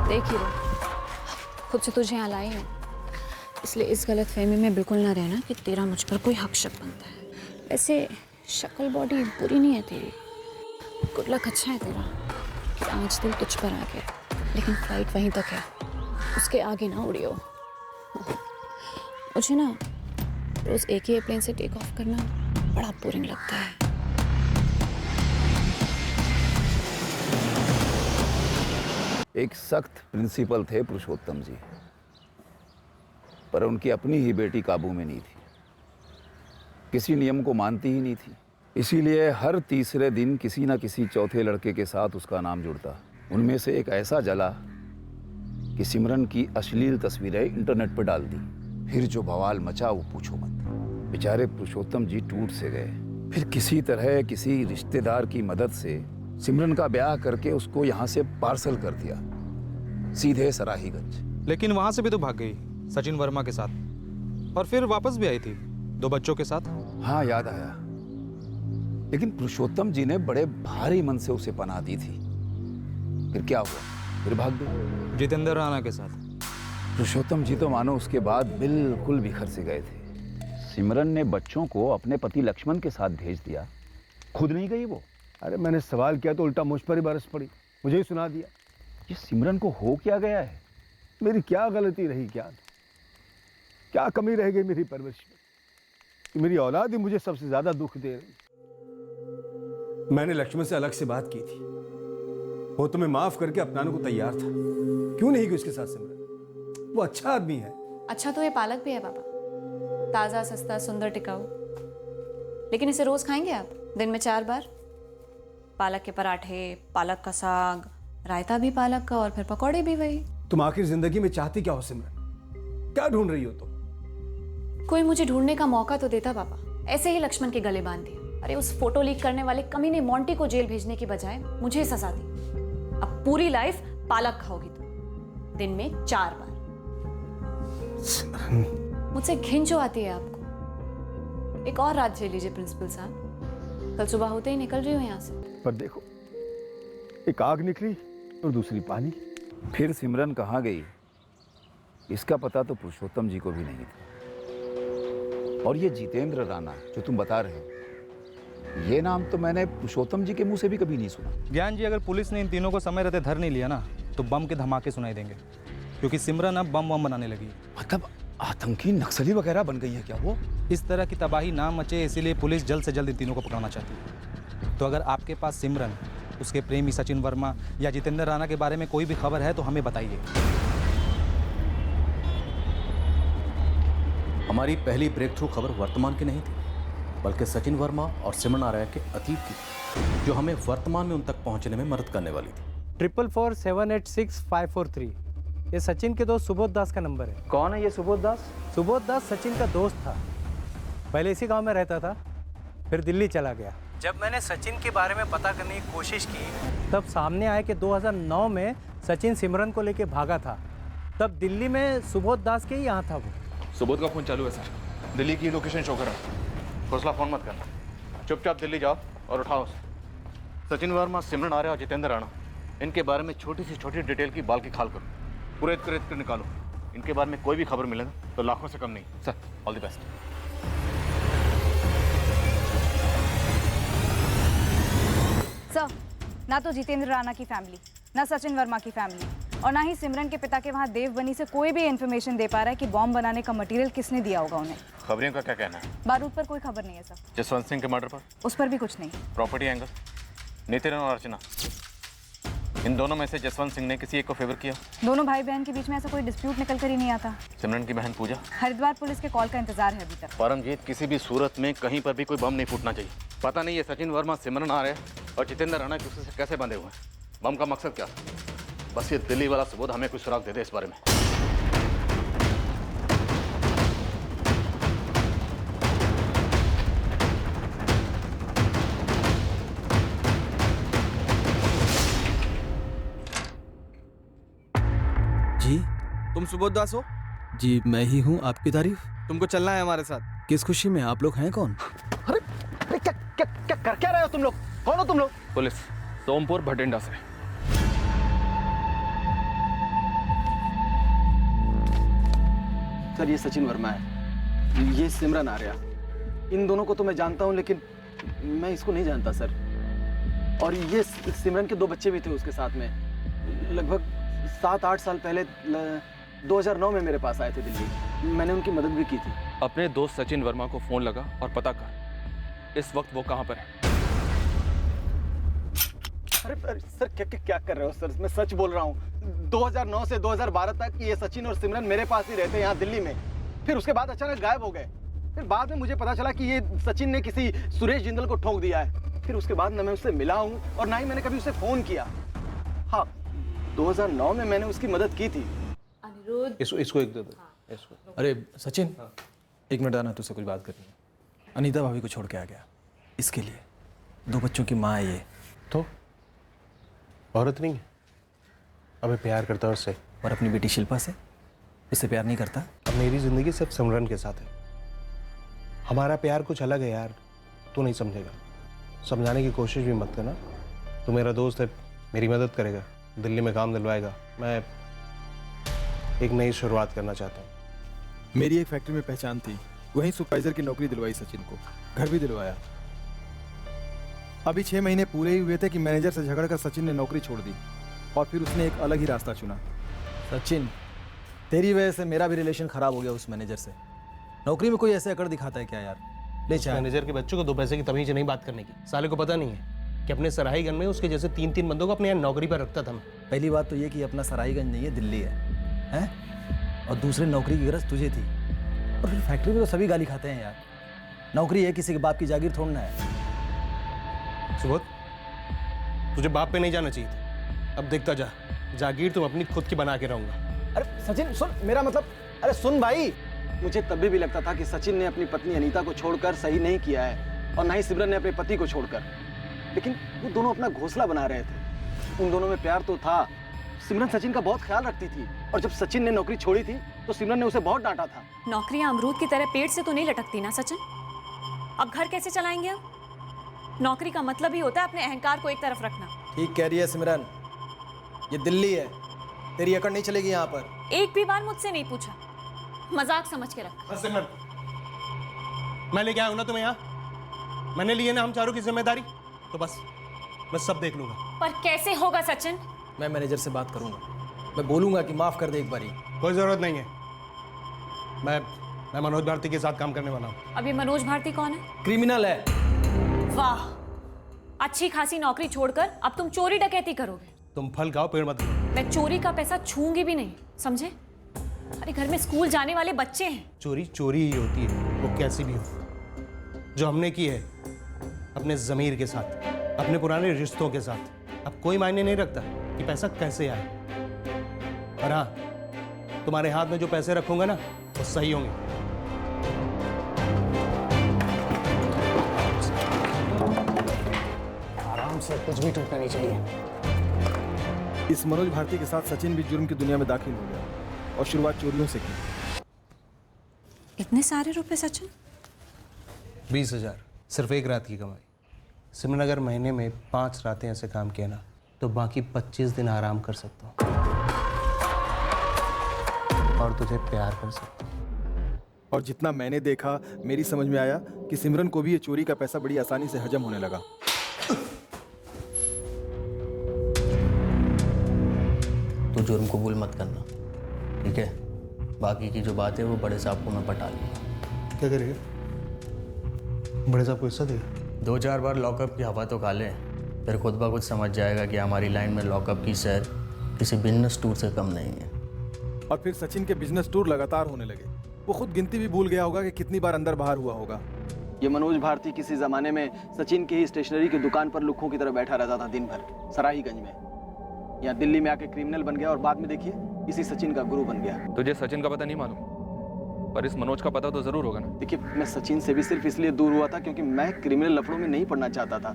देख ही रहो, खुद से तुझे यहाँ लाई हूँ, इसलिए इस गलत फहमी में बिल्कुल ना रहना कि तेरा मुझ पर कोई हक शक बनता है। वैसे शक्ल बॉडी बुरी नहीं है तेरी, गुड लक अच्छा है तेरा कि आज दिल तुझ पर आ गया, लेकिन फ्लाइट वहीं तक है, उसके आगे ना उड़ियो। मुझे ना रोज एक ही एयरप्लेन से टेक ऑफ करना बड़ा बोरिंग लगता है। एक सख्त प्रिंसिपल थे पुरुषोत्तम जी, पर उनकी अपनी ही बेटी काबू में नहीं थी, किसी नियम को मानती ही नहीं थी। इसीलिए हर तीसरे दिन किसी न किसी चौथे लड़के के साथ उसका नाम जुड़ता। उनमें से एक ऐसा जला कि सिमरन की अश्लील तस्वीरें इंटरनेट पर डाल दी। फिर जो बवाल मचा वो पूछो मत। बेचारे पुरुषोत्तम जी टूट से गए। फिर किसी तरह किसी रिश्तेदार की मदद से सिमरन का ब्याह करके उसको यहाँ से पार्सल कर दिया, सीधे सराहीगंज। लेकिन वहां से भी तो भाग गई सचिन वर्मा के साथ, और फिर वापस भी आई थी 2 बच्चों के साथ। हाँ, याद आया। लेकिन पुरुषोत्तम जी ने बड़े भारी मन से उसे पनाह दी थी। फिर क्या हुआ? फिर भाग गई जितेंद्र राणा के साथ। पुरुषोत्तम जी तो मानो उसके बाद बिल्कुल बिखर से गए थे। सिमरन ने बच्चों को अपने पति लक्ष्मण के साथ भेज दिया, खुद नहीं गई वो। अरे मैंने सवाल किया तो उल्टा मुझ पर ही बरस पड़ी, मुझे ही सुना दिया। ये सिमरन को हो क्या गया है? मेरी क्या गलती रही, क्या कमी रह गई मेरी परवरिश में कि मेरी औलाद ही मुझे सबसे ज्यादा दुख दे रही। मैंने लक्ष्मण से अलग से बात की थी, वो तुम्हें माफ करके अपनाने को तैयार था। क्यों नहीं की उसके साथ सिमरन? वो अच्छा आदमी है। अच्छा तो ये पालक भी है पापा, ताज़ा सस्ता सुंदर टिकाऊ। लेकिन इसे रोज खाएंगे आप? दिन में 4 बार? पालक के पराठे, पालक का साग, रायता भी पालक का, और फिर पकौड़े भी वही। तुम आखिर जिंदगी में चाहती क्या हो सिमरन? क्या ढूंढ रही हो तुम? कोई मुझे ढूंढने का मौका तो देता पापा, ऐसे ही लक्ष्मण के गले बांध दिया। अरे उस फोटो लीक करने वाले कमीने मोंटी को जेल भेजने की बजाय मुझे सजा दी। अब पूरी लाइफ पालक खाओगी तुम, दिन में 4 बार। मुझसे घिन जो आती है आपको। एक और रात झेल लीजिए प्रिंसिपल साहब, कल सुबह होते ही निकल रही हूँ यहाँ से। पर देखो, एक आग निकली और दूसरी पानी। फिर सिमरन कहाँ गई इसका पता तो पुरुषोत्तम जी को भी नहीं था। और ये जितेंद्र राणा जो तुम बता रहे हो, ये नाम तो मैंने पुरुषोत्तम जी के मुंह से भी कभी नहीं सुना। ज्ञान जी, अगर पुलिस ने इन तीनों को समय रहते धर नहीं लिया ना, तो बम के धमाके सुनाई देंगे, क्योंकि सिमरन अब बम बनाने लगी। मतलब आतंकी नक्सली वगैरह बन गई है क्या वो? इस तरह की तबाही ना मचे, इसीलिए पुलिस जल्द से जल्द इन तीनों को पकड़ना चाहती है। तो अगर आपके पास सिमरन, उसके प्रेमी सचिन वर्मा या जितेंद्र राणा के बारे में कोई भी खबर है तो हमें बताइए। हमारी पहली ब्रेक थ्रू खबर वर्तमान की नहीं थी, बल्कि सचिन वर्मा और सिमरन आर्या के अतीत की, जो हमें वर्तमान में उन तक पहुंचने में मदद करने वाली थी। 444786543 ये सचिन के दोस्त सुबोध दास का नंबर है। कौन है ये सुबोध दास? सुबोध दास सचिन का दोस्त था, पहले इसी गांव में रहता था, फिर दिल्ली चला गया। जब मैंने सचिन के बारे में पता करने की कोशिश की, तब सामने आया कि 2009 में सचिन सिमरन को लेके भागा था। तब दिल्ली में सुबोध दास के ही यहाँ था वो। सुबोध का फोन चालू है सर, दिल्ली की लोकेशन शो कर रहा है। हौसला फोन मत करना, चुपचाप दिल्ली जाओ और उठाओ। सचिन वर्मा, सिमरन आर्या और जितेंद्र राणा, इनके बारे में छोटी से छोटी डिटेल की बाल की खाल करो, पूरे कर निकालो। इनके बारे में कोई भी खबर मिले ना तो लाखों से कम नहीं। Sir, all the best. Sir, ना तो जितेंद्र राणा की फैमिली, ना सचिन वर्मा की फैमिली, और ना ही सिमरन के पिता के वहाँ देवबनी से कोई भी इन्फॉर्मेशन दे पा रहा है कि बॉम्ब बनाने का मटेरियल किसने दिया होगा उन्हें। खबरियों का क्या कहना है? बारूद पर कोई खबर नहीं है सर। जसवंत सिंह के मर्डर पर? उस पर भी कुछ नहीं। Property angle? नितिन और अर्चना, इन दोनों में से जसवंत सिंह ने किसी एक को फेवर किया? दोनों भाई बहन के बीच में ऐसा कोई डिस्प्यूट निकल कर ही नहीं आता। सिमरन की बहन पूजा? हरिद्वार पुलिस के कॉल का इंतजार है अभी तक। परमजीत, किसी भी सूरत में कहीं पर भी कोई बम नहीं फूटना चाहिए। पता नहीं ये सचिन वर्मा, सिमरन आर्या और जितेंद्र राणा एक दूसरे से कैसे बंधे हुए हैं। बम का मकसद क्या? बस ये दिल्ली वाला सुबोध हमें कुछ सुराग दे दे इस बारे में। जी, तुम सुबोध दास हो? जी मैं ही हूँ। आपकी तारीफ? तुमको चलना है हमारे साथ। किस खुशी में? आप लोग हैं कौन? अरे क्या क्या क्या कर क्या रहे हो तुम लोग? कौन हो तुम लोग? पुलिस, सोमपुर भटिंडा से। सर ये सचिन वर्मा है, ये सिमरन आर्या। इन दोनों को तो मैं जानता हूँ, लेकिन मैं इसको नहीं जानता सर। और ये सिमरन के 2 बच्चे भी थे उसके साथ में। लगभग 7-8 साल पहले 2009 में मेरे पास आए थे दिल्ली। मैंने उनकी मदद भी की थी। अपने दोस्त सचिन वर्मा को फोन लगा और पता कर इस वक्त वो कहाँ पर है। अरे सर क्या कर रहे हो सर? मैं सच बोल रहा हूँ। 2009 से 2012 तक ये सचिन और सिमरन मेरे पास ही रहते यहाँ दिल्ली में। फिर उसके बाद अचानक गायब हो गए। फिर बाद में मुझे पता चला कि ये सचिन ने किसी सुरेश जिंदल को ठोक दिया है। फिर उसके बाद ना मैं उससे मिला हूँ और ना ही मैंने कभी उसे फोन किया। हाँ, 2009 में मैंने उसकी मदद की थी। इसको एक दे दो। अरे सचिन, एक मिनट आना, तुझसे कुछ बात करनी है। अनीता भाभी को छोड़ के आ गया, इसके लिए 2 बच्चों की माँ है ये। तो औरत नहीं है, अबे प्यार करता है उससे। और अपनी बेटी शिल्पा से, इससे प्यार नहीं करता। अब मेरी जिंदगी सिर्फ सिमरन के साथ है। हमारा प्यार कुछ अलग है यार, तू नहीं समझेगा। समझाने की कोशिश भी मत करना। तू मेरा दोस्त है, मेरी मदद करेगा, दिल्ली में काम दिलवाएगा। मैं एक नई शुरुआत करना चाहता हूँ। मेरी एक फैक्ट्री में पहचान थी, वहीं सुपरवाइजर की नौकरी दिलवाई सचिन को, घर भी दिलवाया। अभी 6 महीने पूरे ही हुए थे कि मैनेजर से झगड़कर सचिन ने नौकरी छोड़ दी और फिर उसने एक अलग ही रास्ता चुना। सचिन, तेरी वजह से मेरा भी रिलेशन खराब हो गया उस मैनेजर से। नौकरी में कोई ऐसे अकड़ दिखाता है क्या यार? ले चाहे मैनेजर के बच्चों को 2 पैसे की तमीज नहीं बात करने की। साले को पता नहीं है कि अपने सराहीगंज में उसके जैसे 3-3 बंदों को अपने यहाँ नौकरी पर रखता था मैं। पहली बात तो ये कि अपना सराहीगंज नहीं है, दिल्ली है? और दूसरे नौकरी की गरज तुझे थी, और फिर फैक्ट्री में तो सभी गाली खाते हैं यार। नौकरी है, किसी के बाप की जागीर थोड़ना है। सुबोध, तुझे बाप पे नहीं जाना चाहिए था। अब देखता जा, जागीर तुम अपनी खुद की बना के रहूंगा। अरे सचिन सुन, मेरा मतलब, अरे सुन भाई, मुझे तब भी लगता था कि सचिन ने अपनी पत्नी अनीता को छोड़कर सही नहीं किया है, और ना ही सिमरन ने अपने पति को छोड़कर। लेकिन वो दोनों अपना घोंसला बना रहे थे। उन दोनों में प्यार तो था। सिमरन सचिन का बहुत ख्याल रखती थी, और जब सचिन ने नौकरी छोड़ी थी तो सिमरन ने उसे बहुत डांटा था। नौकरियां अमरूद की तरह पेट से तो नहीं लटकती ना सचिन। अब घर कैसे चलाएंगे हम? नौकरी का मतलब ही होता है अपने अहंकार को एक तरफ रखना। ठीक कह रही है सिमरन, ये दिल्ली है, तेरी अकड़ नहीं चलेगी यहाँ पर। एक भी बार मुझसे नहीं पूछा, मजाक समझ के रखा। सिमरन, मैं लेके आया हूं ना तुम्हें यहाँ, मैंने लिए ना हम चारों की जिम्मेदारी, तो बस मैं सब देख लूंगा। पर कैसे होगा सचिन? मैं मैनेजर से बात करूंगा, मैं बोलूंगा कि माफ कर दे एक बारी। कोई जरूरत नहीं है, मैं मनोज भारती के साथ काम करने वाला हूँ। अब ये मनोज भारती कौन है? क्रिमिनल है। वाह, अच्छी खासी नौकरी छोड़कर अब तुम चोरी डकैती करोगे? तुम फल खाओ, पेड़ मत खाओ। मैं चोरी का पैसा छूंगी भी नहीं, समझे? अरे घर में स्कूल जाने वाले बच्चे हैं। चोरी चोरी ही होती है, वो कैसी भी हो। जो हमने की है अपने ज़मीर के साथ, अपने पुराने रिश्तों के साथ, अब कोई मायने नहीं रखता कि पैसा कैसे आए। और हाँ, तुम्हारे हाथ में जो पैसे रखूंगा ना, वो सही होंगे। आराम से, कुछ भी टूटना नहीं चाहिए। इस मनोज भारती के साथ सचिन भी जुर्म की दुनिया में दाखिल हो गया और शुरुआत चोरियों से की। इतने सारे रुपए सचिन? 20,000 सिर्फ एक रात की कमाई। सिमरन, अगर महीने में 5 रातें ऐसे काम किया ना, तो बाकी 25 दिन आराम कर सकता हूँ और तुझे प्यार कर सकता हूँ। और जितना मैंने देखा, मेरी समझ में आया कि सिमरन को भी ये चोरी का पैसा बड़ी आसानी से हजम होने लगा। तो जुर्म कबूल मत करना, ठीक है? बाकी की जो बात है वो बड़े साहब को मैं पटा लूँगा। क्या करेगा? बड़े साहब को हिस्सा देगा? 2-4 बार लॉकअप की हवा तो खा ले, फिर खुद ब खुद समझ जाएगा कि हमारी लाइन में लॉकअप की सैर किसी बिजनेस टूर से कम नहीं है। और फिर सचिन के बिजनेस टूर लगातार होने लगे। वो खुद गिनती भी भूल गया होगा कि कितनी बार अंदर बाहर हुआ होगा। ये मनोज भारती किसी जमाने में सचिन की ही स्टेशनरी की दुकान पर लुक्खों की तरह बैठा रहता था दिन भर, सराहीगंज में। यहाँ दिल्ली में आके क्रिमिनल बन गया और बाद में देखिए इसी सचिन का गुरु बन गया। तुझे सचिन का पता नहीं मालूम, पर इस मनोज का पता तो जरूर होगा ना। देखिए, मैं सचिन से भी सिर्फ इसलिए दूर हुआ था क्योंकि मैं क्रिमिनल लफड़ों में नहीं पड़ना चाहता था,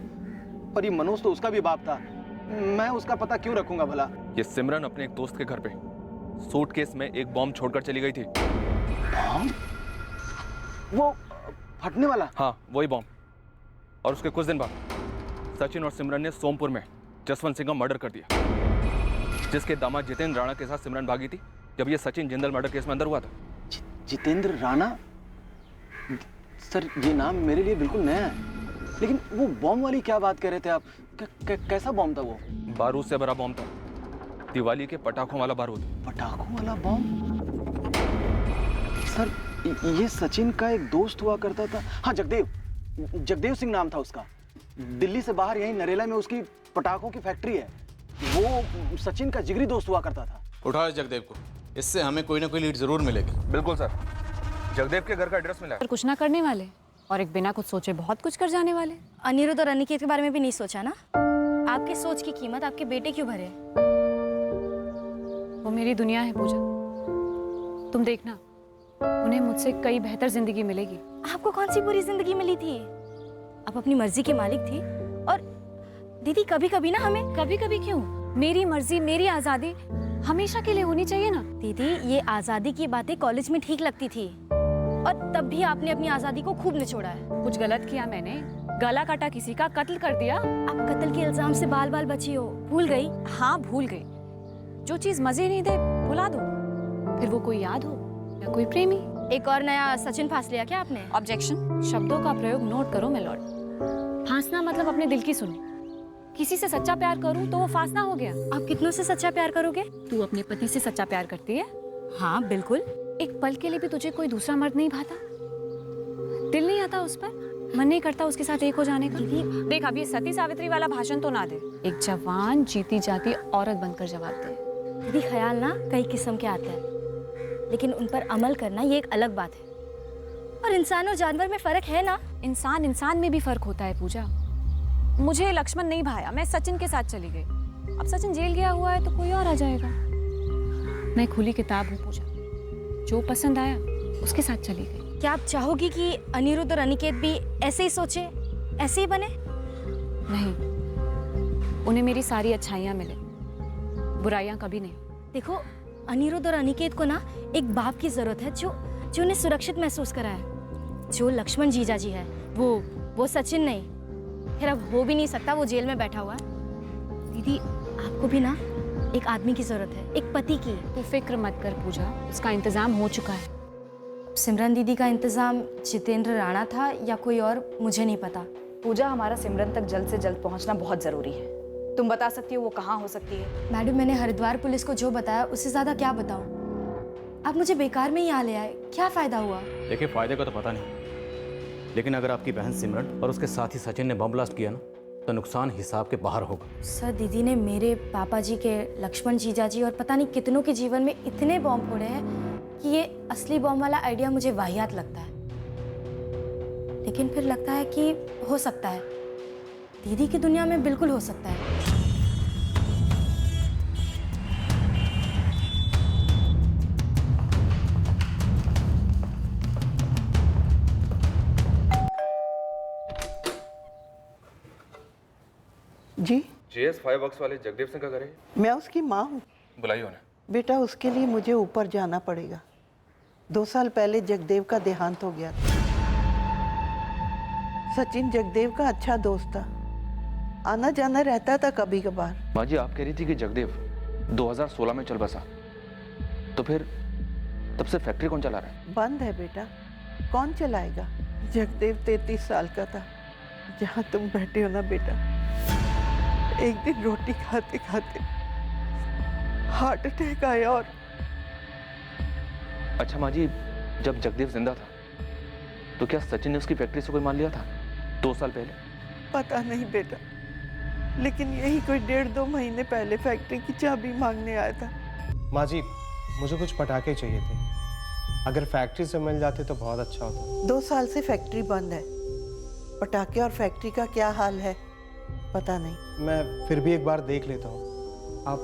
और ये मनोज तो उसका भी बाप था। मैं उसका पता क्यों रखूंगा भला? ये सिमरन अपने एक दोस्त के घर पे सूटकेस में एक बॉम्ब छोड़कर चली गई थी। बॉम्ब? वो फटने वाला? हाँ, वही बॉम्ब। और उसके कुछ दिन बाद सचिन और सिमरन ने सोमपुर में जसवंत सिंह का मर्डर कर दिया, जिसके दामाद जितेंद्र राणा के साथ सिमरन भागी थी जब ये सचिन जिंदल मर्डर केस में अंदर हुआ था। जितेंद्र राणा? सर ये नाम मेरे लिए बिल्कुल नया है, लेकिन वो बॉम्ब वाली क्या बात कर रहे थे आप? कैसा बॉम्ब था वो? बारूद से भरा बॉम्ब था, दिवाली के पटाखों वाला बारूद। पटाखों वाला बॉम्ब? सर ये सचिन का एक दोस्त हुआ करता था। हाँ, जगदेव सिंह नाम था उसका। दिल्ली से बाहर यहीं नरेला में उसकी पटाखों की फैक्ट्री है। वो सचिन का जिगरी दोस्त हुआ करता था। उठाओ जगदेव को, इससे हमें कोई ना कोई लीड जरूर मिलेगी। बिल्कुल सर, जगदेव के घर का एड्रेस मिला है। पर कुछ ना करने वाले और एक बिना कुछ सोचे बहुत कुछ कर जाने वाले। अनिरुद्ध और अनिकेत के बारे में भी नहीं सोचा ना? आपकी सोच की कीमत आपके बेटे क्यों भरे? वो मेरी दुनिया है पूजा, तुम देखना उन्हें मुझसे कई बेहतर जिंदगी मिलेगी। आपको कौन सी बुरी जिंदगी मिली थी? आप अपनी मर्जी की मालिक थी। और दीदी कभी कभी ना हमें। कभी कभी क्यों? मेरी मर्जी मेरी आजादी हमेशा के लिए होनी चाहिए ना। दीदी ये आजादी की बातें कॉलेज में ठीक लगती थी, और तब भी आपने अपनी आजादी को खूब निचोड़ा है। कुछ गलत किया मैंने? गला काटा किसी का, कत्ल कर दिया? आप कत्ल के इल्जाम से बाल बाल बची हो, भूल गई? हाँ भूल गई। जो चीज मजे नहीं दे भुला दो, फिर वो कोई याद हो या कोई प्रेमी। एक और नया सचिन फांस लिया क्या आपने? ऑब्जेक्शन। शब्दों का प्रयोग नोट करो मिलॉर्ड। फांसना मतलब अपने दिल की सुनो। किसी से सच्चा प्यार करूं तो वो फांसना हो गया। आप कितनों से सच्चा प्यार करोगे? तू अपने पति से सच्चा प्यार करती है? हाँ बिल्कुल। एक पल के लिए भी तुझे कोई दूसरा मर्द नहीं भाता? दिल नहीं आता उस पर? मन नहीं करता उसके साथ एक हो जाने का? देख अब ये सती सावित्री वाला भाषण तो ना दे। एक जवान जीती जाती औरत बनकर जवाब दे। दीदी ख्याल ना कई किस्म के आते हैं, लेकिन उन पर अमल करना ये एक अलग बात है। और इंसान और जानवर में फर्क है ना? इंसान में भी फर्क होता है पूजा। मुझे लक्ष्मण नहीं भाया, मैं सचिन के साथ चली गई। अब सचिन जेल गया हुआ है तो कोई और आ जाएगा। मैं खुली किताब हूँ पूजा, जो पसंद आया उसके साथ चली गई। क्या आप चाहोगी कि अनिरुद्ध और अनिकेत भी ऐसे ही सोचे, ऐसे ही बने? नहीं, उन्हें मेरी सारी अच्छाइयाँ मिले, बुराइयाँ कभी नहीं। देखो अनिरुद्ध और अनिकेत को ना एक बाप की जरूरत है जो उन्हें सुरक्षित महसूस कराए। जो लक्ष्मण जीजा जी है वो सचिन नहीं। फिर अब हो भी नहीं सकता, वो जेल में बैठा हुआ है। दीदी आपको भी ना एक आदमी की जरूरत है, एक पति की। तू फिक्र मत कर पूजा, उसका इंतजाम हो चुका है। सिमरन दीदी का इंतजाम जितेंद्र राणा था या कोई और, मुझे नहीं पता। पूजा हमारा सिमरन तक जल्द से जल्द पहुंचना बहुत जरूरी है। तुम बता सकती हो वो कहाँ हो सकती है? मैडम मैंने हरिद्वार पुलिस को जो बताया उससे ज्यादा क्या बताऊं? आप मुझे बेकार में ही यहाँ ले आए, क्या फायदा हुआ? देखिए फायदे का तो पता नहीं, लेकिन अगर आपकी बहन सिमरन और उसके साथ ही सचिन ने बम ब्लास्ट किया ना, तो नुकसान हिसाब के बाहर होगा। सर दीदी ने मेरे पापा जी के, लक्ष्मण जीजा जी और पता नहीं कितनों के जीवन में इतने बॉम्ब फोड़े हैं कि ये असली बॉम्ब वाला आइडिया मुझे वाहियात लगता है। लेकिन फिर लगता है कि हो सकता है, दीदी की दुनिया में बिल्कुल हो सकता है। जी JS 5 वर्क्स वाले जगदेव सिंह का घर है? मैं उसकी माँ हूँ। बुलाइए उन्हें। बेटा उसके लिए मुझे ऊपर जाना पड़ेगा। 2 साल पहले जगदेव का देहांत हो गया था। सचिन जगदेव का अच्छा दोस्त था, आना जाना रहता था कभी कभार। माँ जी आप कह रही थी कि जगदेव 2016 में चल बसा, तो फिर तब से फैक्ट्री कौन चला रहा है? बंद है बेटा, कौन चलाएगा? जगदेव 33 साल का था। जहाँ तुम बैठे हो ना बेटा, एक दिन रोटी खाते खाते हार्ट अटैक आया। और अच्छा माँ जी, जब जगदेव जिंदा था तो क्या सचिन ने उसकी फैक्ट्री से कोई मान लिया था 2 साल पहले? पता नहीं बेटा, लेकिन यही कोई 1.5-2 महीने पहले फैक्ट्री की चाबी मांगने आया था। माँ जी मुझे कुछ पटाखे चाहिए थे, अगर फैक्ट्री से मिल जाते तो बहुत अच्छा होता। 2 साल से फैक्ट्री बंद है। पटाखे और फैक्ट्री का क्या हाल है पता नहीं। मैं फिर भी एक बार देख लेता हूँ, आप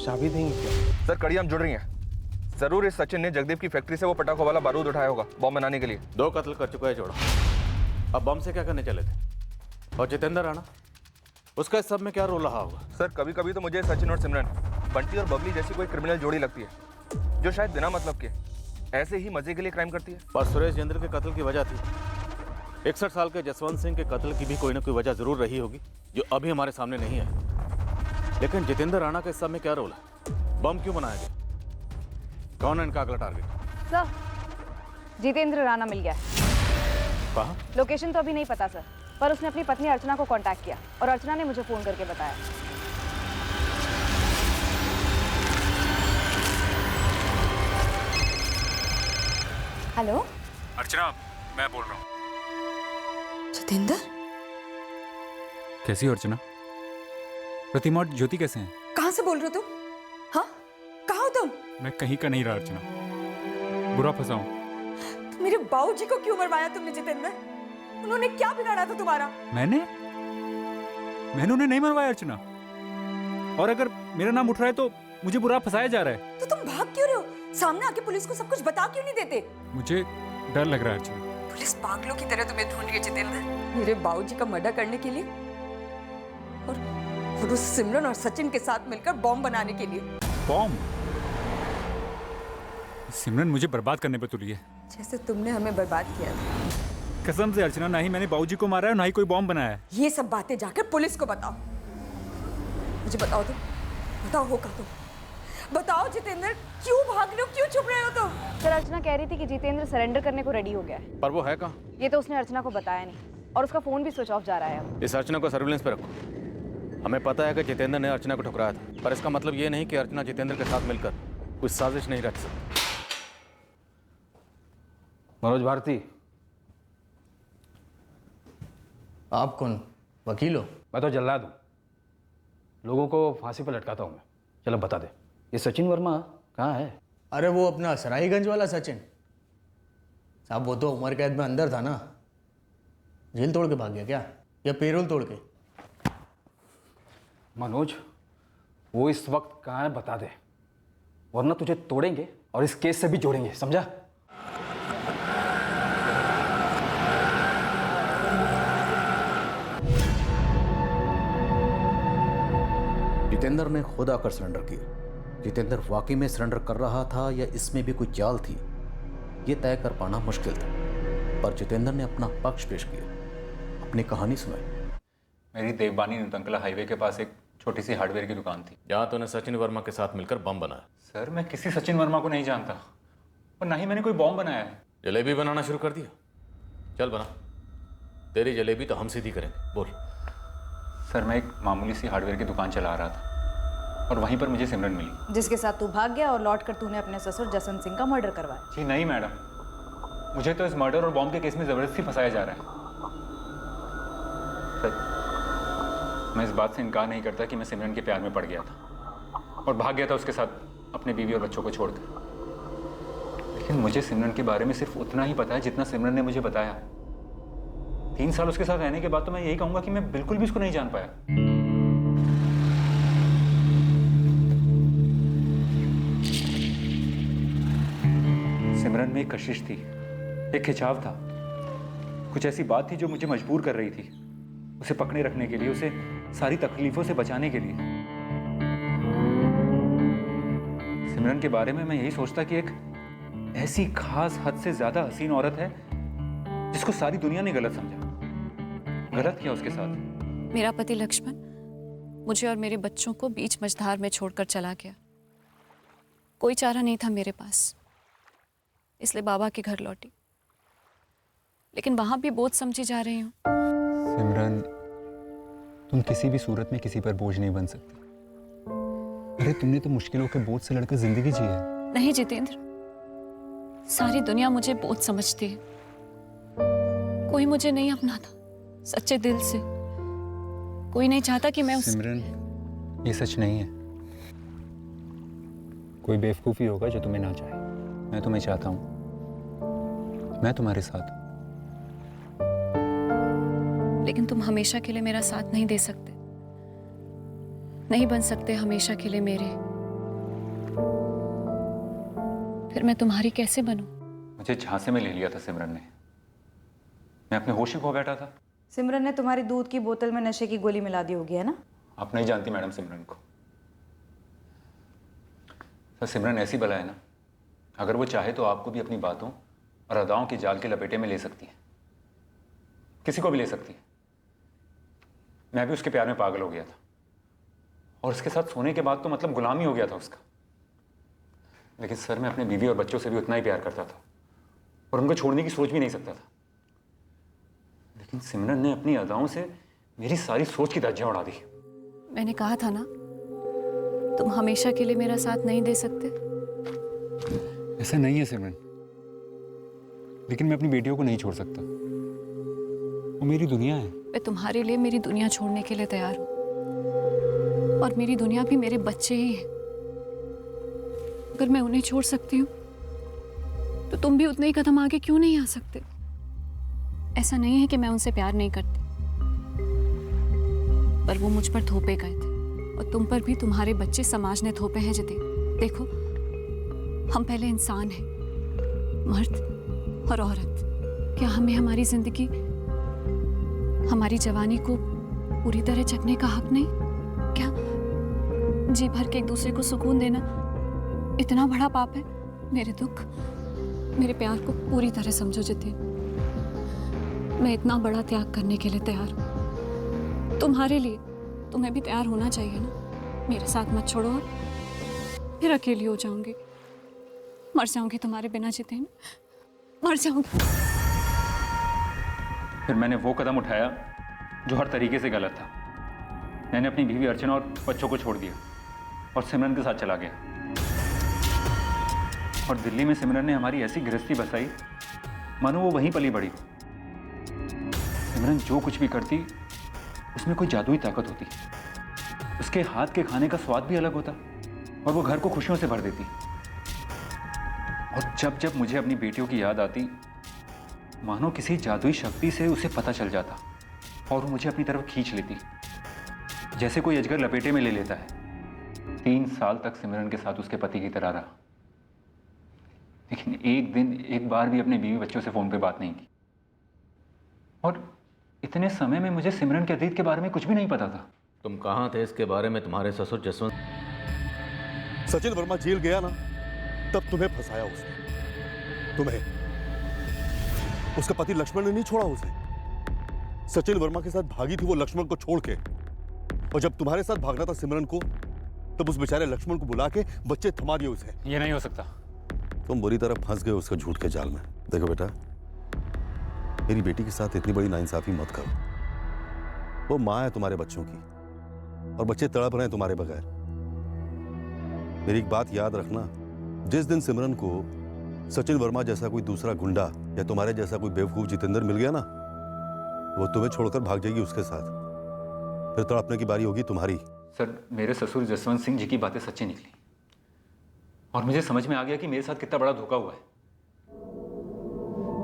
चाबी देंगे क्या? सर कड़ियाँ जुड़ रही हैं। जरूर इस सचिन ने जगदेव की फैक्ट्री से वो पटाखों वाला बारूद उठाया होगा बॉम्ब बनाने के लिए। 2 कत्ल कर चुका है जोड़ा, अब बम से क्या करने चले थे? और जितेंद्र राणा, उसका इस सब में क्या रोल रहा होगा? सर कभी कभी तो मुझे सचिन और सिमरन, बंटी और बबली जैसी कोई क्रिमिनल जोड़ी लगती है, जो शायद बिना मतलब के ऐसे ही मजे के लिए क्राइम करती है। पर सुरेश जेंद्र के कत्ल की वजह थी, 61 साल के जसवंत सिंह के कत्ल की भी कोई ना कोई वजह जरूर रही होगी जो अभी हमारे सामने नहीं है। लेकिन जितेंद्र राणा का इस सब में क्या रोल है? बम क्यों बनाया गया? कौन है इनका अगला टारगेट? सर जितेंद्र राणा मिल गया है। कहाँ? लोकेशन तो अभी नहीं पता सर, पर उसने अपनी पत्नी अर्चना को कांटेक्ट किया और अर्चना ने मुझे फोन करके बताया। हेलो अर्चना, मैं बोल रहा हूँ। जितेंद्र, कैसी हो अर्चना? प्रतिमा और ज्योति कैसे हैं? कहाँ से बोल रहे हो तुम? हाँ, कहाँ हो तुम? मैं कहीं का नहीं रहा अर्चना, बुरा फंसा हूँ। तो मेरे बाबूजी को क्यों मरवाया तुमने जितेंद्र? उन्होंने क्या बिगाड़ा था तुम्हारा? मैंने उन्हें नहीं मरवाया अर्चना, और अगर मेरा नाम उठ रहा है तो मुझे बुरा फंसाया जा रहा है। तो तुम भाग क्यों रहे हो? सामने आके पुलिस को सब कुछ बता क्यों नहीं देते? मुझे डर लग रहा है अर्चना। पुलिस पागलों की तरह तुम्हें ढूंढ रही है जितेंद्र, मेरे बाबूजी का मर्डर करने के लिए और उस सिमरन और सचिन के साथ मिलकर बॉम्ब बनाने के लिए। बॉम्ब? सिमरन मुझे बर्बाद करने पे तुली है। जैसे तुमने हमें बर्बाद किया था। कसम से अर्चना, ना ही मैंने बाबूजी को मारा है, ना ही कोई बॉम्ब बनाया है। ये सब बातें जाकर पुलिस को बताओ। मुझे बताओ तुम, बताओ होगा तुम, बताओ जितेंद्र, क्यों भाग रहे हो, क्यों छुप रहे हो तुम? सर अर्चना कह रही थी कि जितेंद्र सरेंडर करने को रेडी हो गया है। पर वो है कहाँ? ये तो उसने अर्चना को बताया नहीं और उसका फोन भी स्विच ऑफ जा रहा है अब। इस अर्चना को सर्विलेंस पे रखो। हमें पता है कि जितेंद्र ने अर्चना को ठुकराया था, पर इसका मतलब ये नहीं कि अर्चना जितेंद्र के साथ मिलकर कुछ साजिश नहीं रच सकती। मनोज भारती, आप कौन? वकील हो? मैं तो जल्लाद हूँ, लोगों को फांसी पर लटकाता हूँ मैं। चलो बता दे, ये सचिन वर्मा कहाँ है? अरे वो अपना सराईगंज वाला सचिन साहब, वो तो उम्र कैद में अंदर था ना। जेल तोड़ के भाग गया क्या, या पेरोल तोड़ के? मनोज, वो इस वक्त कहाँ है बता दे, वरना तुझे तोड़ेंगे और इस केस से भी जोड़ेंगे, समझा? जितेंद्र ने खुद आकर सरेंडर किया। जितेंद्र वाकई में सरेंडर कर रहा था या इसमें भी कोई चाल थी, ये तय कर पाना मुश्किल था, पर जितेंद्र ने अपना पक्ष पेश किया, अपनी कहानी सुनाई। मेरी देवबानी नुतंकला हाईवे के पास एक छोटी सी हार्डवेयर की दुकान थी, जहाँ तूने सचिन वर्मा के साथ मिलकर बम बनाया। सर मैं किसी सचिन वर्मा को नहीं जानता, और ना ही मैंने कोई बॉम्ब बनाया है। जलेबी बनाना शुरू कर दिया? चल बना, तेरी जलेबी तो हम सीधी करेंगे, बोल। सर मैं एक मामूली सी हार्डवेयर की दुकान चला रहा था और वहीं पर मुझे सिमरन मिली, जिसके साथ तू भाग गया और लौटकर तूने अपने ससुर जसवंत सिंह का मर्डर करवाया। जी नहीं मैडम, मुझे तो इस मर्डर और बॉम्ब के केस में ज़बरदस्ती फंसाया जा रहा है। सर मैं इस बात से इनकार नहीं करता कि मैं सिमरन के प्यार में पड़ गया था और भाग गया था उसके साथ अपने बीवी और बच्चों को छोड़कर, लेकिन मुझे सिमरन के बारे में सिर्फ उतना ही पता है जितना सिमरन ने मुझे बताया। 3 साल उसके साथ रहने के बाद तो मैं यही कहूँगा कि मैं बिल्कुल भी उसको नहीं जान पाया। सिमरन में एक कशिश थी, एक खिंचाव था, कुछ ऐसी बात थी जो मुझे मजबूर कर रही थी उसे पकड़े रखने के लिए, उसे सारी तकलीफों से बचाने के लिए। सिमरन के बारे में मैं यही सोचता कि एक ऐसी खास हद से ज्यादा हसीन औरत है जिसको सारी दुनिया ने गलत समझा। गलत किया उसके साथ। मेरा पति लक्ष्मण मुझे और मेरे बच्चों को बीच मझधार में छोड़कर चला गया। कोई चारा नहीं था मेरे पास, इसलिए बाबा के घर लौटी, लेकिन वहां भी बोझ समझी जा रही हूँ। सिमरन, तुम किसी भी सूरत में किसी पर बोझ नहीं बन सकती। अरे तुमने तो मुश्किलों के बोझ से लड़कर जिंदगी जी है। नहीं जितेंद्र, सारी दुनिया मुझे बोझ समझती है। कोई मुझे नहीं अपनाता सच्चे दिल से। कोई नहीं चाहता कि मैं सिमरन, ये सच नहीं है। कोई बेवकूफ़ी होगा जो तुम्हें ना चाहे। मैं तुम्हें चाहता हूँ, मैं तुम्हारे साथ हूँ। लेकिन तुम हमेशा के लिए मेरा साथ नहीं दे सकते, नहीं बन सकते हमेशा के लिए मेरे। फिर मैं तुम्हारी कैसे बनूं? मुझे झांसे में ले लिया था सिमरन ने, मैं अपने होश ही खो बैठा था। सिमरन ने तुम्हारी दूध की बोतल में नशे की गोली मिला दी होगी, है ना? आप नहीं जानती मैडम सिमरन को। सर सिमरन ऐसी बला है ना, अगर वो चाहे तो आपको भी अपनी बातों और अदाओं के जाल के लपेटे में ले सकती है, किसी को भी ले सकती है। मैं भी उसके प्यार में पागल हो गया था और उसके साथ सोने के बाद तो मतलब गुलामी हो गया था उसका। लेकिन सर मैं अपने बीवी और बच्चों से भी उतना ही प्यार करता था और उनको छोड़ने की सोच भी नहीं सकता था, लेकिन सिमरन ने अपनी अदाओं से मेरी सारी सोच की धज्जियां उड़ा दी। मैंने कहा था ना, तुम हमेशा के लिए मेरा साथ नहीं दे सकते। ऐसा नहीं है सिमरन, लेकिन मैं अपनी बेटियों को नहीं छोड़ सकता। वो मेरी दुनिया है। मैं तुम्हारे लिए मेरी दुनिया छोड़ने के लिए तैयार हूँ, और मेरी दुनिया भी मेरे बच्चे ही हैं। अगर मैं उन्हें छोड़ सकती हूँ तो तुम भी उतने ही कदम आगे क्यों नहीं आ सकते? ऐसा नहीं है कि मैं उनसे प्यार नहीं करती, पर वो मुझ पर थोपे गए थे, और तुम पर भी तुम्हारे बच्चे समाज ने थोपे हैं जितेंद्र। देखो, हम पहले इंसान हैं, मर्द और औरत। क्या हमें हमारी जिंदगी, हमारी जवानी को पूरी तरह चखने का हक नहीं? क्या जी भर के एक दूसरे को सुकून देना इतना बड़ा पाप है? मेरे दुख, मेरे प्यार को पूरी तरह समझो जितेंद्र। मैं इतना बड़ा त्याग करने के लिए तैयार हूँ तुम्हारे लिए। तुम्हें भी तैयार होना चाहिए ना। मेरे साथ मत छोड़ो, और फिर अकेली हो जाऊंगी, मर जाऊंगी तुम्हारे बिना जितेंद्र, मर जाऊंगी। फिर मैंने वो कदम उठाया जो हर तरीके से गलत था। मैंने अपनी बीवी अर्चना और बच्चों को छोड़ दिया और सिमरन के साथ चला गया। और दिल्ली में सिमरन ने हमारी ऐसी गृहस्थी बसाई मानो वो वहीं पली बड़ी हो। सिमरन जो कुछ भी करती उसमें कोई जादुई ताकत होती। उसके हाथ के खाने का स्वाद भी अलग होता और वो घर को खुशियों से भर देती। और जब जब मुझे अपनी बेटियों की याद आती, मानो किसी जादुई शक्ति से उसे पता चल जाता और वो मुझे अपनी तरफ खींच लेती, जैसे कोई अजगर लपेटे में ले लेता है। 3 साल तक सिमरन के साथ उसके पति की तरह रहा, लेकिन एक दिन एक बार भी अपने बीवी बच्चों से फोन पे बात नहीं की। और इतने समय में मुझे सिमरन के अतीत के बारे में कुछ भी नहीं पता था। तुम कहाँ थे इसके बारे में तुम्हारे ससुर जसवंत? सचिन वर्मा जेल गया ना, तब तुम्हें फंसाया उसने। तुम्हें उसका पति लक्ष्मण ने नहीं छोड़ा उसे। सचिन वर्मा के साथ भागी थी वो लक्ष्मण को छोड़ के, और जब तुम्हारे साथ भागना था सिमरन को, तब उस बेचारे लक्ष्मण को बुला के बच्चे थमा दिए उसे। ये नहीं हो सकता। तुम बुरी तरह फंस गए उसके झूठ के जाल में। देखो बेटा, मेरी बेटी के साथ इतनी बड़ी नाइंसाफी मत करो। वो माँ है तुम्हारे बच्चों की, और बच्चे तड़प रहे हैं तुम्हारे बगैर। मेरी एक बात याद रखना, जिस दिन सिमरन को सचिन वर्मा जैसा कोई दूसरा गुंडा या तुम्हारे जैसा कोई बेवकूफ जितेंद्र मिल गया ना, वो तुम्हें छोड़कर भाग जाएगी उसके साथ। फिर तड़पने की बारी होगी तुम्हारी। सर, मेरे ससुर जसवंत सिंह जी की बातें सच्ची निकली और मुझे समझ में आ गया कि मेरे साथ कितना बड़ा धोखा हुआ है।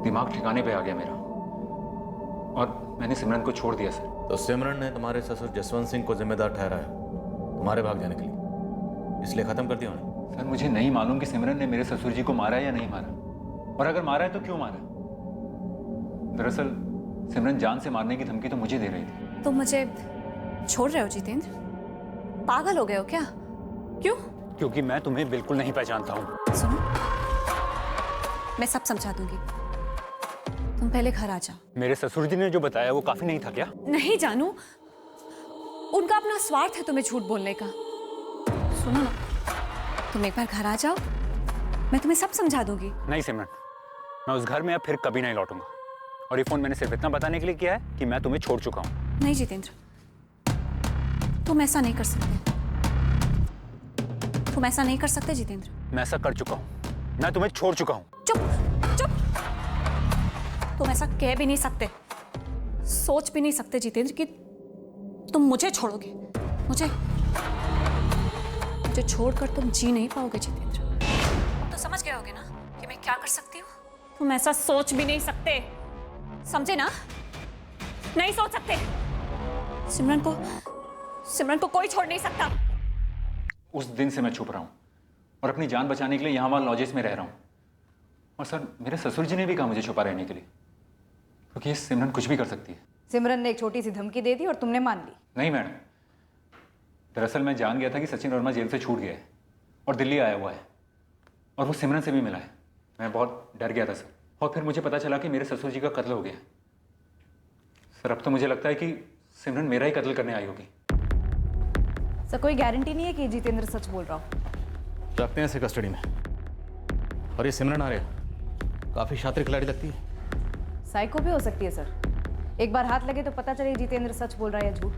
दिमाग ठिकाने पे आ गया मेरा और मैंने सिमरन को छोड़ दिया। सर, तो सिमरन ने तुम्हारे ससुर जसवंत सिंह को जिम्मेदार ठहराया तुम्हारे भाग जाने के लिए, इसलिए खत्म कर दिया उन्हें। सर, मुझे नहीं मालूम कि सिमरन ने मेरे ससुर जी को मारा है या नहीं मारा, और अगर मारा है तो क्यों मारा। दरअसल सिमरन जान से मारने की धमकी तो मुझे दे रही थी। तुम मुझे छोड़ रहे हो जितेंद्र? पागल हो गए हो क्या? क्यों? क्योंकि मैं तुम्हें बिल्कुल नहीं पहचानता हूँ। सुनो, मैं सब समझा दूंगी, तुम पहले घर आ जाओ। मेरे ससुर जी ने जो बताया वो काफी नहीं था क्या? नहीं जानू, उनका अपना स्वार्थ है तुम्हें झूठ बोलने का। सुनो ना, तुम एक बार घर आ जाओ, मैं तुम्हें सब समझा दूंगी। नहीं सिमरन, मैं उस घर में अब फिर कभी नहीं लौटूंगा, और ये फोन मैंने सिर्फ इतना बताने के लिए किया है कि मैं तुम्हें छोड़ चुका हूँ। नहीं जितेंद्र, तुम ऐसा नहीं कर सकते। तुम ऐसा नहीं कर सकते जितेंद्र। मैं ऐसा कर चुका हूँ, मैं तुम्हें छोड़ चुका हूँ। चुप चुप, तुम ऐसा कह भी नहीं सकते, सोच भी नहीं सकते जितेंद्र कि तुम मुझे छोड़ोगे। मुझे छोड़कर तुम जी नहीं पाओगे जितेंद्र। तो समझ गए होगे ना कि मैं क्या कर सकती हूँ। तुम ऐसा सोच भी नहीं सकते, समझे ना? नहीं सोच सकते। सिमरन को कोई छोड़ नहीं सकता। उस दिन से मैं छुप रहा हूँ और अपनी जान बचाने के लिए यहाँ वहाँ लॉजेस में रह रहा हूँ। और सर, मेरे ससुर जी ने भी कहा मुझे छुपा रहने के लिए, क्योंकि सिमरन कुछ भी कर सकती है। सिमरन ने एक छोटी सी धमकी दे दी और तुमने मान ली। नहीं मैडम, दरअसल मैं जान गया था कि सचिन वर्मा जेल से छूट गया है और दिल्ली आया हुआ है, और वो सिमरन से भी मिला है। मैं बहुत डर गया था सर, और फिर मुझे पता चला कि मेरे ससुर जी का कत्ल हो गया। सर, अब तो मुझे लगता है कि सिमरन मेरा ही कत्ल करने आई होगी। सर, कोई गारंटी नहीं है कि जितेंद्र सच बोल रहा हो। रखते हैं इसे कस्टडी में। और ये सिमरन आ रहे काफ़ी शातिर खिलाड़ी लगती है। साइको भी हो सकती है सर। एक बार हाथ लगे तो पता चले जितेंद्र सच बोल रहा है या झूठ।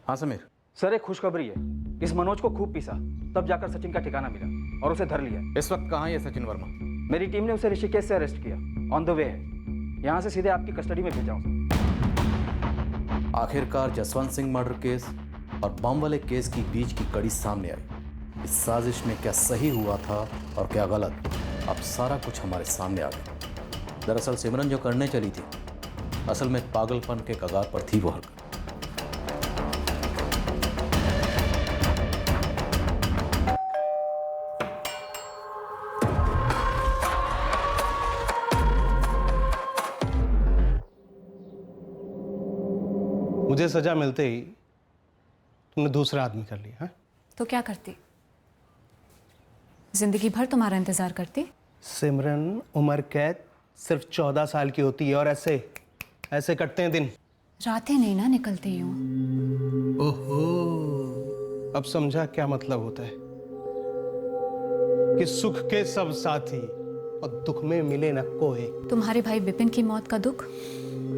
हाँ समीर। सर एक खुशखबरी है, इस मनोज को खूब पीसा, तब जाकर सचिन का ठिकाना मिला और उसे धर लिया। इस वक्त कहाँ है सचिन वर्मा? मेरी टीम ने उसे ऋषिकेश से अरेस्ट किया, ऑन द वे है। यहाँ से सीधे आपकी कस्टडी में भेजा हूँ। आखिरकार जसवंत सिंह मर्डर केस और बम वाले केस की बीच की कड़ी सामने आई। इस साजिश में क्या सही हुआ था और क्या गलत, अब सारा कुछ हमारे सामने आ गया। दरअसल सिमरन जो करने चली थी, असल में पागलपन के कगार पर थी वो हरकत। मुझे सजा मिलते ही तुमने दूसरा आदमी कर लिया है? तो क्या करती? जिंदगी भर तुम्हारा इंतजार करती। सिमरन उम्र कैद सिर्फ 14 साल की होती है और ऐसे कटते हैं दिन। रातें नहीं ना निकलती यूं। ओहो, अब समझा क्या मतलब होता है कि सुख के सब साथी और दुख में मिले न कोई। तुम्हारे भाई विपिन की मौत का दुख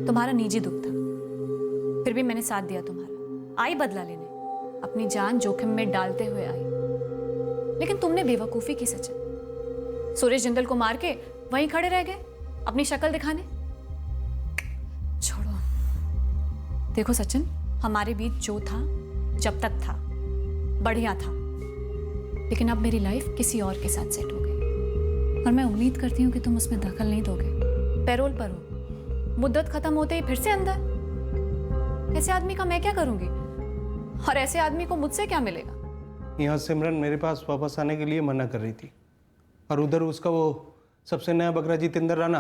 तुम्हारा निजी दुख था, फिर भी मैंने साथ दिया तुम्हारा। आई बदला लेने, अपनी जान जोखिम में डालते हुए आई। लेकिन तुमने बेवकूफी की सचिन। सुरेश जिंदल को मार के वहीं खड़े रह गए अपनी शक्ल दिखाने। छोड़ो। देखो सचिन, हमारे बीच जो था जब तक था बढ़िया था, लेकिन अब मेरी लाइफ किसी और के साथ सेट हो गई और मैं उम्मीद करती हूँ कि तुम उसमें दखल नहीं दोगे। पैरोल पर हो, मुद्दत खत्म होते ही फिर से अंदर। ऐसे आदमी का मैं क्या करूंगी और ऐसे आदमी को मुझसे क्या मिलेगा? यहाँ सिमरन मेरे पास वापस आने के लिए मना कर रही थी और उधर उसका वो सबसे नया बकरा Jitendra Rana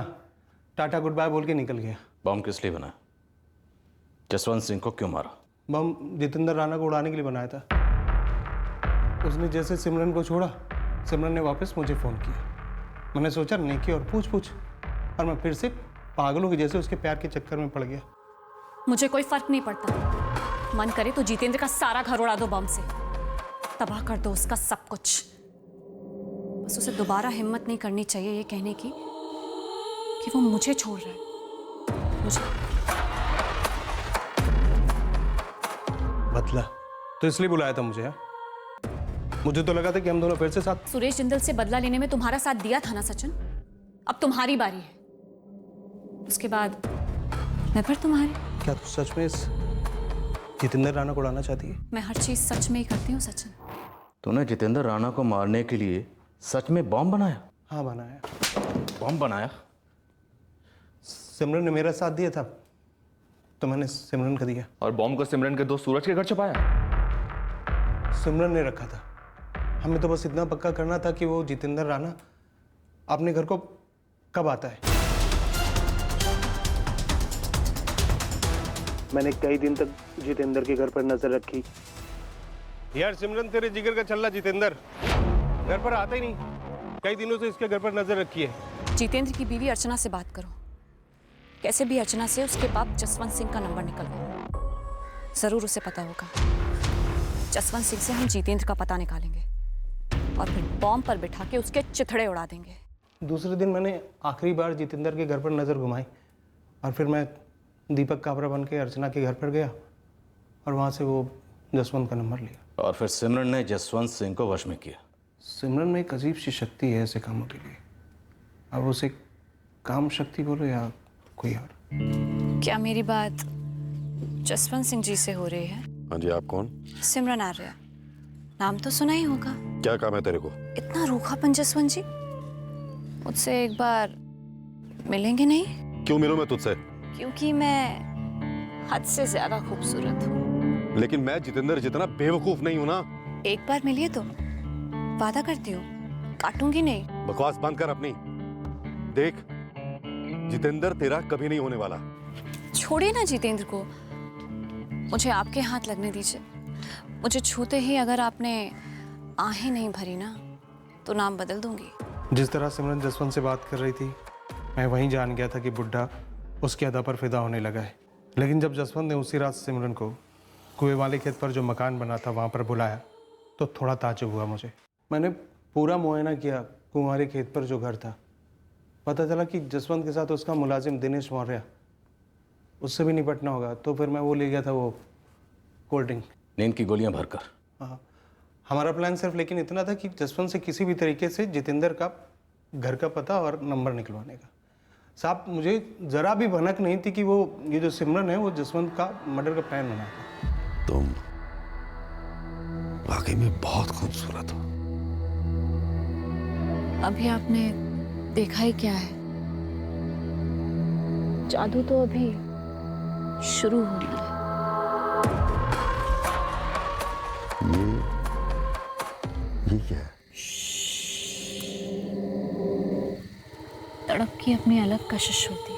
tata good bye बोल के निकल गया। बम किस लिए बना? जसवंत सिंह को क्यों मारा? बम जितेंद्र राणा को उड़ाने के लिए बनाया था। उसने जैसे सिमरन को छोड़ा, सिमरन ने वापस मुझे फ़ोन किया। मैंने सोचा नेकी और पूछ और मैं फिर से पागलों की जैसे उसके प्यार के चक्कर में पड़ गया। मुझे कोई फर्क नहीं पड़ता। मन करे तो जितेंद्र का सारा घर उड़ा दो बम से, तबाह कर दो उसका सब कुछ। बस उसे दोबारा हिम्मत नहीं करनी चाहिए ये कहने की कि वो मुझे छोड़ रहा है। मुझे बदला तो इसलिए बुलाया था मुझे? मुझे तो लगा था कि हम दोनों फिर से साथ। सुरेश जिंदल से बदला लेने में तुम्हारा साथ दिया था ना सचिन, अब तुम्हारी बारी है। उसके बाद मैं फिर तुम्हारी। क्या तू सच में इस जितेंद्र राणा को उड़ाना चाहती है? मैं हर चीज सच में ही करती हूँ सचिन। तूने जितेंद्र राणा को मारने के लिए सच में बॉम्ब बनाया? हाँ बनाया। बॉम्ब बनाया? सिमरन ने मेरा साथ दिया था तो मैंने सिमरन को दिया। और बॉम्ब को सिमरन के दोस्त सूरज के घर छुपाया? सिमरन ने रखा था। हमें तो बस इतना पक्का करना था कि वो जितेंद्र राणा अपने घर को कब आता है। मैंने कई दिन तक जितेंद्र के घर पर नजर रखी। यार सिमरन, तेरे जिगर का छल्ला जितेंद्र घर पर आता ही नहीं। कई दिनों से इसके घर पर नजर रखी है। जितेंद्र की बीवी अर्चना से बात करो। कैसे भी अर्चना से उसके बाप जसवंत सिंह का नंबर निकलवाओ। जरूर उसे पता होगा। जसवंत सिंह से हम जितेंद्र का पता निकालेंगे और फिर बॉम्ब पर बिठा के उसके चिथड़े उड़ा देंगे। दूसरे दिन मैंने आखिरी बार जितेंद्र के घर पर नजर घुमाई और फिर मैं दीपक काबरा बन के अर्चना के घर पर गया और वहाँ से वो जसवंत का नंबर लिया। और फिर सिमरन ने जसवंत सिंह को वश में किया। सिमरन में एक अजीब सी शक्ति है ऐसे कामों के लिए। अब उसे काम शक्ति बोलो या कोई और। क्या मेरी बात जसवंत सिंह जी से हो रही है? हाँ जी, आप कौन? सिमरन आर्या, नाम तो सुना ही होगा। क्या काम है तेरे को? इतना रूखापन जसवंत जी, मुझसे एक बार मिलेंगे नहीं? क्यों मिलूं मैं तुझसे? क्योंकि मैं हद से ज्यादा खूबसूरत हूँ। लेकिन मैं जितेंद्र जितना बेवकूफ नहीं हूं ना। एक बार मिलिए तो वादा करती हूँ काटूंगी नहीं। बकवास बंद कर अपनी। देख, जितेंद्र तेरा कभी नहीं होने वाला। छोड़िए ना जितेंद्र को, मुझे आपके हाथ लगने दीजिए। मुझे छूते ही अगर आपने आहें नहीं भरी ना तो नाम बदल दूंगी। जिस तरह सिमरन जसवंत से बात कर रही थी, मैं वहीं जान गया था कि बुड्ढा उसकी अदा पर फिदा होने लगा है। लेकिन जब जसवंत ने उसी रात सिमरन को कुएं वाले खेत पर जो मकान बना था वहाँ पर बुलाया तो थोड़ा ताज्जुब हुआ मुझे। मैंने पूरा मुआयना किया कुंवारी खेत पर जो घर था। पता चला कि जसवंत के साथ उसका मुलाजिम दिनेश मौर्य, उससे भी निपटना होगा। तो फिर मैं वो ले गया था, वो कोल्ड ड्रिंक, नींद की गोलियां भरकर। हाँ, हमारा प्लान सिर्फ लेकिन इतना था कि जसवंत से किसी भी तरीके से जितेंद्र का घर का पता और नंबर निकलवाने का। साहब, मुझे ज़रा भी भनक नहीं थी कि वो ये जो सिमरन है वो जसवंत का मर्डर का प्लान बना था। तुम वाकई में बहुत खूबसूरत हो। अभी आपने देखा ही क्या है, जादू तो अभी शुरू होना है। ये क्या है? तड़प की अपनी अलग कशिश होती है।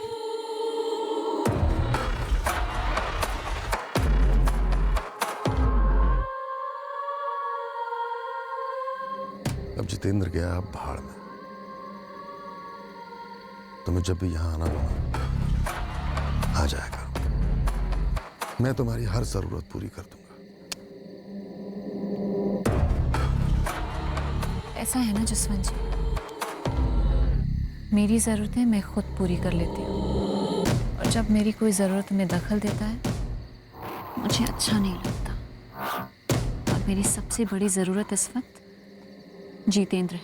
अब जितेंद्र गया अब भाड़ में। तुम्हें जब भी यहां आना हो आ जाया करो, मैं तुम्हारी हर जरूरत पूरी कर दूंगा। ऐसा है ना जसवंत जी, मेरी ज़रूरतें मैं खुद पूरी कर लेती हूँ, और जब मेरी कोई ज़रूरत में दखल देता है मुझे अच्छा नहीं लगता। और मेरी सबसे बड़ी ज़रूरत इस वक्त जितेंद्र है।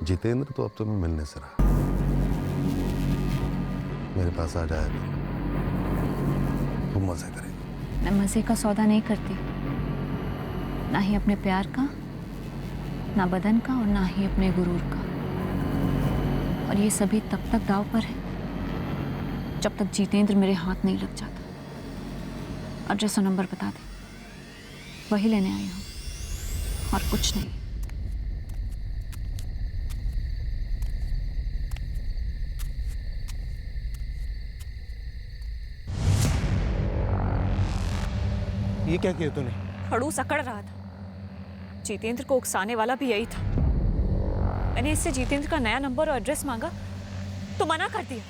जितेंद्र तो अब तुम्हें मिलने से रहा। मेरे पास आ जाए तुम मजे करेंगे। मैं मज़े का सौदा नहीं करती, ना ही अपने प्यार का, ना बदन का, और ना ही अपने गुरूर का। और ये सभी तब तक दांव पर है जब तक जितेंद्र मेरे हाथ नहीं लग जाता। एड्रेस और नंबर बता दे, वही लेने आई हूँ और कुछ नहीं। ये क्या किया तूने? खड़ूस अकड़ रहा था, जितेंद्र को उकसाने वाला भी यही था। मैंने इससे जितेंद्र का नया नंबर और एड्रेस मांगा तो मना कर दिया,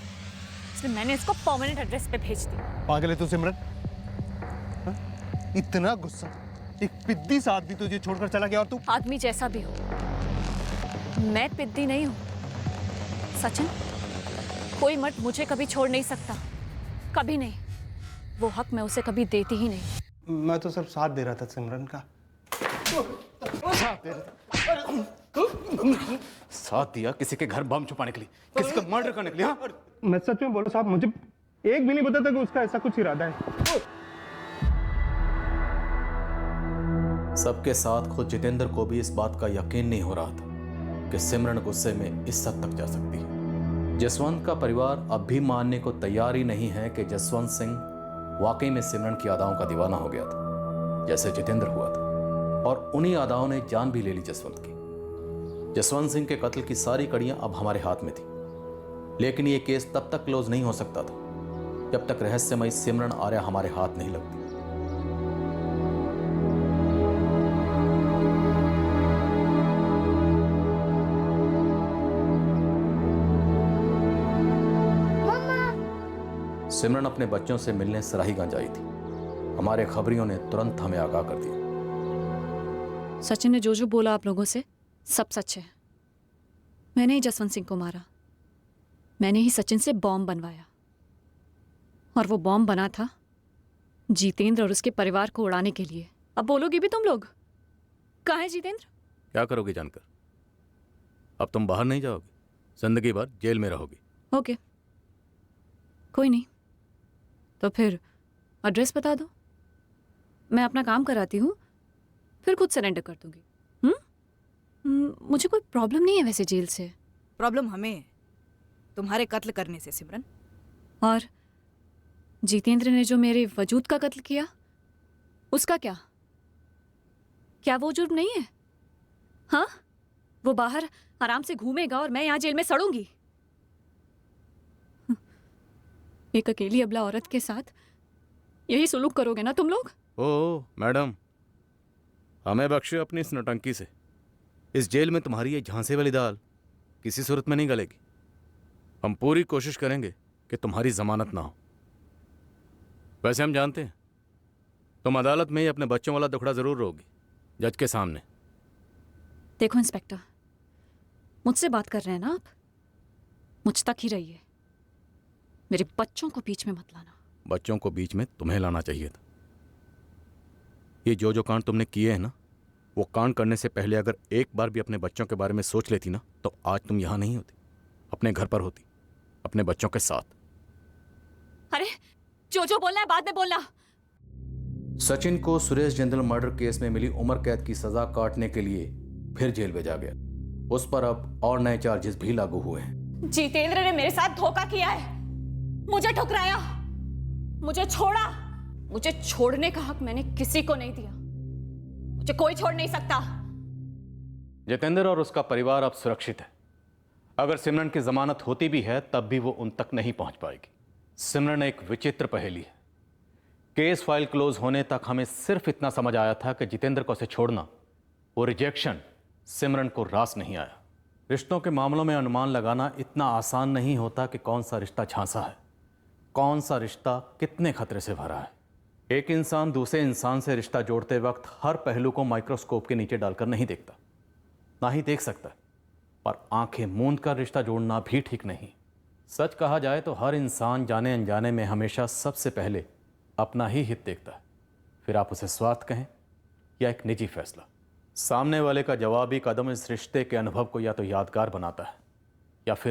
इसलिए मैंने इसको परमानेंट एड्रेस पे भेज दिया। पागल है तू सिमरन? हा? इतना गुस्सा, एक पिद्दी सा आदमी तुझे छोड़कर चला गया और तू? आदमी जैसा भी हो, मैं पिद्दी नहीं हूं। सचिन, कोई मर्द मुझे कभी छोड़ नहीं सकता, कभी नहीं। वो हक मैं उसे कभी देती ही नहीं। मैं तो सिर्फ साथ दे रहा था सिमरन का। साथ दिया किसी के घर बम छुपाने के लिए, किसी का मर्डर करने के लिए? हाँ? मैं सच में बोलो साहब, मुझे एक भी नहीं पता था कि उसका ऐसा कुछ इरादा है। सबके साथ खुद जितेंद्र को भी इस बात का यकीन नहीं हो रहा था कि सिमरन गुस्से में इस हद तक जा सकती है। जसवंत का परिवार अब भी मानने को तैयार ही नहीं है कि जसवंत सिंह वाकई में सिमरन की अदाओं का दीवाना हो गया था, जैसे जितेंद्र हुआ था। और उन्हीं अदाओं ने जान भी ले ली जसवंत की। जसवंत सिंह के कत्ल की सारी कड़ियां अब हमारे हाथ में थी, लेकिन यह केस तब तक क्लोज नहीं हो सकता था जब तक रहस्यमयी सिमरन आर्या हमारे हाथ नहीं लगती। सिमरन अपने बच्चों से मिलने सराहीगंज आई थी। हमारे खबरियों ने तुरंत हमें आगाह कर दिया। सचिन ने जो जो बोला आप लोगों से सब सच है। मैंने ही जसवंत सिंह को मारा, मैंने ही सचिन से बॉम्ब बनवाया, और वो बॉम्ब बना था जितेंद्र और उसके परिवार को उड़ाने के लिए। अब बोलोगे भी तुम लोग? कहाँ है जितेंद्र? क्या करोगे जानकर? अब तुम बाहर नहीं जाओगे, जिंदगी भर जेल में रहोगी। ओके, कोई नहीं, तो फिर एड्रेस बता दो, मैं अपना काम कराती हूँ, फिर खुद सरेंडर कर दूंगी। मुझे कोई प्रॉब्लम नहीं है वैसे जेल से। प्रॉब्लम हमें है तुम्हारे कत्ल करने से सिमरन। और जितेंद्र ने जो मेरे वजूद का कत्ल किया, उसका क्या? क्या वो जुर्म नहीं है? हाँ, वो बाहर आराम से घूमेगा और मैं यहाँ जेल में सड़ूंगी। एक अकेली अबला औरत के साथ यही सुलूक करोगे ना तुम लोग? ओ मैडम, हमें बख्शे अपनी इस नौटंकी से। इस जेल में तुम्हारी ये झांसे वाली दाल किसी सूरत में नहीं गलेगी। हम पूरी कोशिश करेंगे कि तुम्हारी जमानत ना हो। वैसे हम जानते हैं तुम अदालत में ही अपने बच्चों वाला दुखड़ा जरूर रोगी, जज के सामने। देखो इंस्पेक्टर, मुझसे बात कर रहे हैं ना आप, मुझ तक ही रहिए, मेरे बच्चों को बीच में मत लाना। बच्चों को बीच में तुम्हें लाना चाहिए था। ये जो कांड तुमने किए हैं ना, वो कांड करने से पहले अगर एक बार भी अपने बच्चों के बारे में सोच लेती ना, तो आज तुम यहां नहीं होती, अपने घर पर होती, अपने बच्चों के साथ। अरे जो बोलना है बाद में बोलना। सचिन को सुरेश जिंदल मर्डर केस में मिली उम्र कैद की सजा काटने के लिए फिर जेल भेजा गया। उस पर अब और नए चार्जेस भी लागू हुए हैं। जितेंद्र ने मेरे साथ धोखा किया है, मुझे ठुकराया, मुझे छोड़ा। मुझे छोड़ने का हक मैंने किसी को नहीं दिया, मुझे कोई छोड़ नहीं सकता। जितेंद्र और उसका परिवार अब सुरक्षित है। अगर सिमरन की जमानत होती भी है तब भी वो उन तक नहीं पहुंच पाएगी। सिमरन एक विचित्र पहेली है। केस फाइल क्लोज होने तक हमें सिर्फ इतना समझ आया था कि जितेंद्र को उसे छोड़ना, वो रिजेक्शन, सिमरन को रास नहीं आया। रिश्तों के मामलों में अनुमान लगाना इतना आसान नहीं होता कि कौन सा रिश्ता झांसा है, कौन सा रिश्ता कितने खतरे से भरा है। एक इंसान दूसरे इंसान से रिश्ता जोड़ते वक्त हर पहलू को माइक्रोस्कोप के नीचे डालकर नहीं देखता, ना ही देख सकता, पर आंखें मूंद कर रिश्ता जोड़ना भी ठीक नहीं। सच कहा जाए तो हर इंसान जाने अनजाने में हमेशा सबसे पहले अपना ही हित देखता है, फिर आप उसे स्वार्थ कहें या एक निजी फैसला। सामने वाले का जवाबी कदम इस रिश्ते के अनुभव को या तो यादगार बनाता है या फिर